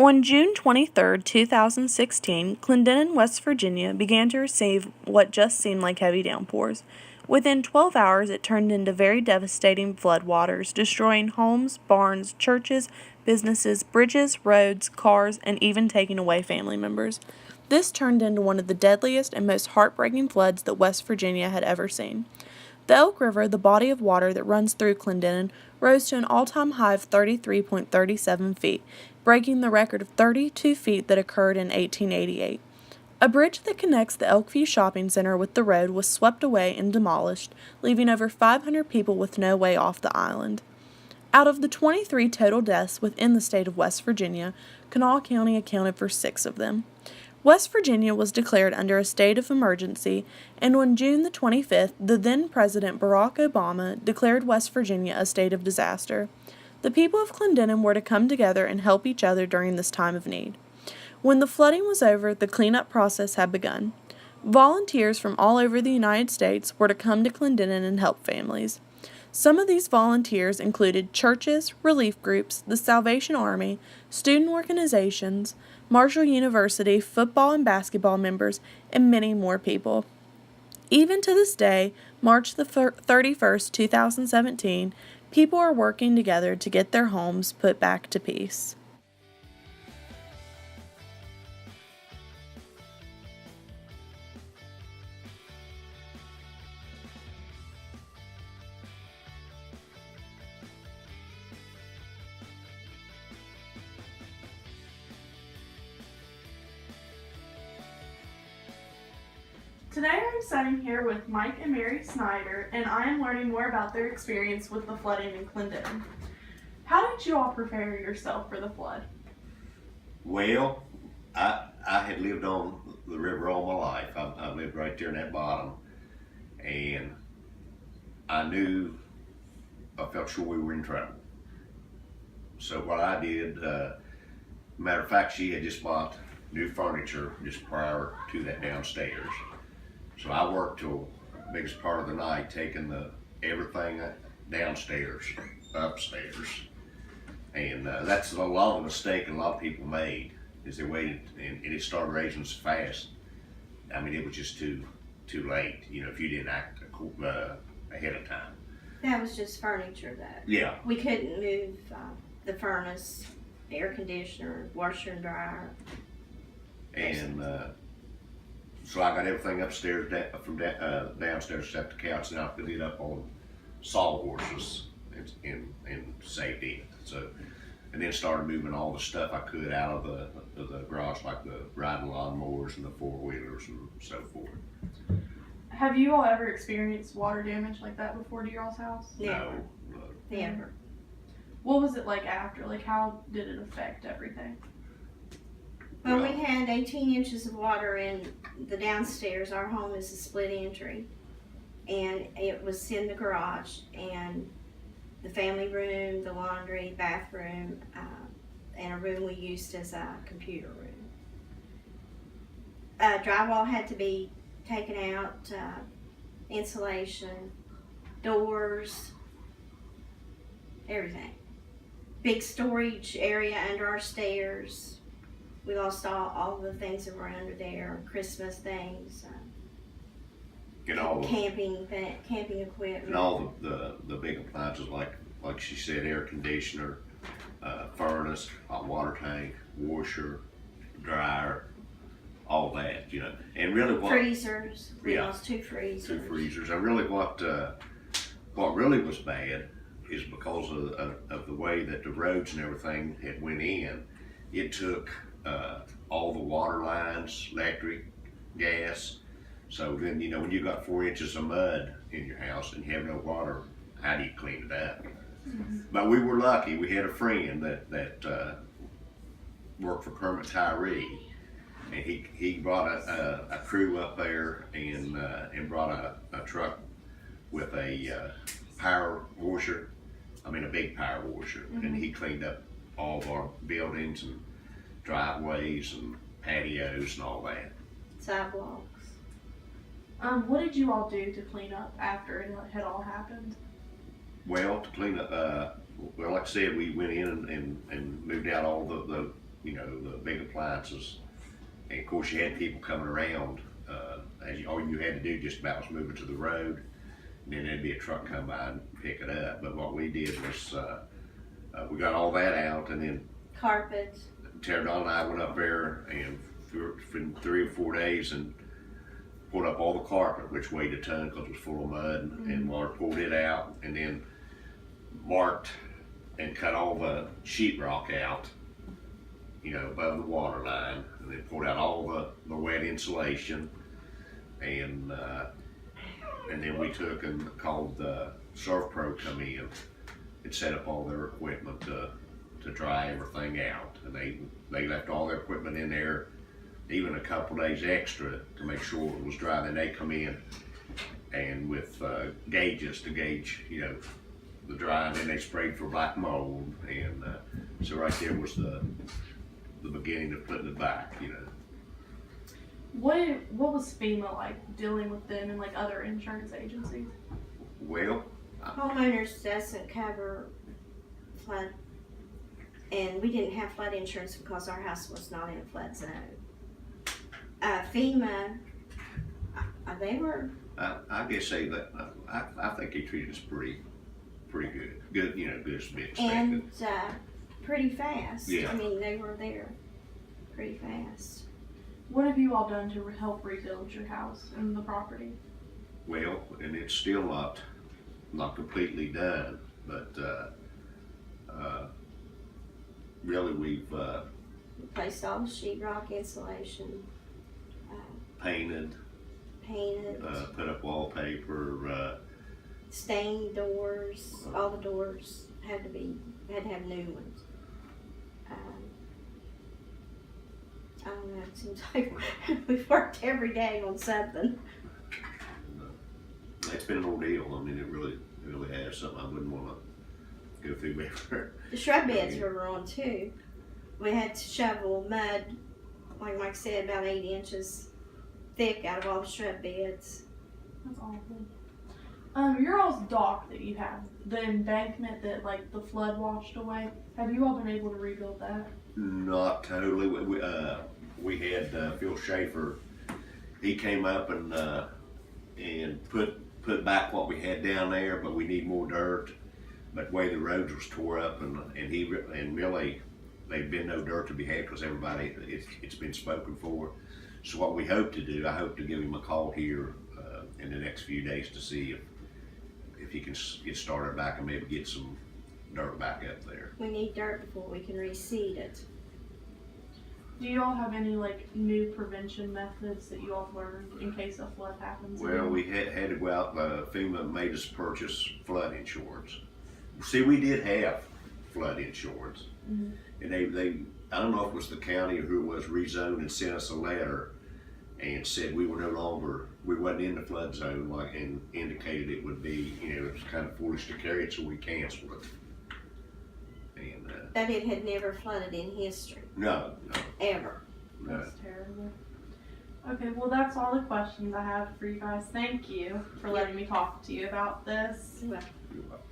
On June 23, 2016, Clendenin, West Virginia began to receive what just seemed like heavy downpours. Within 12 hours, it turned into very devastating floodwaters, destroying homes, barns, churches, businesses, bridges, roads, cars, and even taking away family members. This turned into one of the deadliest and most heartbreaking floods that West Virginia had ever seen. The Elk River, the body of water that runs through Clendenin, rose to an all-time high of 33.37 feet, breaking the record of 32 feet that occurred in 1888. A bridge that connects the Elkview Shopping Center with the road was swept away and demolished, leaving over 500 people with no way off the island. Out of the 23 total deaths within the state of West Virginia, Kanawha County accounted for 6 of them. West Virginia was declared under a state of emergency, and on June the 25th, the then-President Barack Obama declared West Virginia a state of disaster. The people of Clendenin were to come together and help each other during this time of need. When the flooding was over, the cleanup process had begun. Volunteers from all over the United States were to come to Clendenin and help families. Some of these volunteers included churches, relief groups, the Salvation Army, student organizations, Marshall University, football and basketball members, and many more people. Even to this day, March the 31st, 2017, people are working together to get their homes put back to peace. Today I'm sitting here with Mike and Mary Snyder, and I am learning more about their experience with the flooding in Clendenin. How did you all prepare yourself for the flood? Well, I had lived on the river all my life. I lived right there in that bottom, and I felt sure we were in trouble. So what I did, matter of fact, she had just bought new furniture just prior to that downstairs. So I worked till the biggest part of the night, taking everything downstairs, upstairs. And that's a lot of the mistake a lot of people made, is they waited and it started raising so fast. I mean, it was just too late, if you didn't act ahead of time. That was just furniture though. Yeah. We couldn't move the furnace, air conditioner, washer and dryer. And so I got everything upstairs from downstairs except the couch, and I put it up on sawhorses and saved it. So, and then started moving all the stuff I could out of the garage, like the riding lawnmowers and the four-wheelers and so forth. Have you all ever experienced water damage like that before to your all's house? Never. No. Never. What was it like after? Like, how did it affect everything? Well, we had 18 inches of water in the downstairs. Our home is a split entry, and it was in the garage, and the family room, the laundry, bathroom, and a room we used as a computer room. Drywall had to be taken out, insulation, doors, everything. Big storage area under our stairs. We lost all the things that were under there, Christmas things, camping equipment. And all the big appliances, like she said, air conditioner, furnace, hot water tank, washer, dryer, all that, And really freezers. We lost 2 freezers. 2 freezers. And really what really was bad is because of the way that the roads and everything had went in. It took all the water lines, electric, gas. So then, when you got 4 inches of mud in your house and you have no water, how do you clean it up? Mm-hmm. But we were lucky. We had a friend that worked for Kermit Tyree, and he brought a crew up there and brought a truck with a power washer. I mean, a big power washer, mm-hmm. And he cleaned up all of our buildings and driveways and patios and all that. Sidewalks. What did you all do to clean up after it had all happened? Well, to clean up, like I said, we went in and moved out all the you know, the big appliances. And of course, you had people coming around. All you had to do just about was move it to the road, and then there'd be a truck come by and pick it up. But what we did was we got all that out, and then Carpets. Terradon and I went up there and for 3 or 4 days and pulled up all the carpet, which weighed a ton because it was full of mud, and Mark pulled it out, and then marked and cut all the sheetrock out, you know, above the water line, and then pulled out all the wet insulation, and then we took and called the Surf Pro come in and set up all their equipment to dry everything out, and they left all their equipment in there, even a couple days extra to make sure it was dry. Then they come in and with gauges to gauge, you know, the dry, and then they sprayed for black mold, and so right there was the beginning of putting it back, you know. What was FEMA like dealing with them and like other insurance agencies? Well, Homeowners doesn't cover flood, and we didn't have flood insurance because our house was not in a flood zone. FEMA, they were. I guess say that I think they treated us pretty good, you know, good as be expected. And pretty fast. Yeah. I mean, they were there pretty fast. What have you all done to help rebuild your house and the property? Well, and it's still not completely done, but really we've Replaced all the sheetrock insulation, painted, put up wallpaper, stained doors. All the doors had to have new ones. I don't know, it seems like we've worked every day on something. it's been an ordeal. I mean, it really has something I wouldn't want to go through ever. The shrub beds were ruined too. We had to shovel mud, like Mike said, about 8 inches thick out of all the shrub beds. That's awful. Your all's dock that you have, the embankment that like the flood washed away, have you all been able to rebuild that? Not totally. We had Phil Schaefer. He came up and put back what we had down there, but we need more dirt. But the way the roads was tore up, and really there'd been no dirt to be had because everybody it's been spoken for. So what we hope to do, I hope to give him a call here in the next few days to see if he can get started back and maybe get some dirt back up there. We need dirt before we can reseed it. Do you all have any like new prevention methods that you all have learned in case a flood happens? Well, we had to go out. FEMA made us purchase flood insurance. See, we did have flood insurance, and they I don't know if it was the county or who it was rezoned and sent us a letter and said we wasn't in the flood zone, like, and indicated it would be, you know, it was kind of foolish to carry it, so we canceled it. And That it had never flooded in history, no, ever. That's terrible. Okay, well that's all the questions I have for you guys. Thank you for letting me talk to you about this. Well, you're welcome.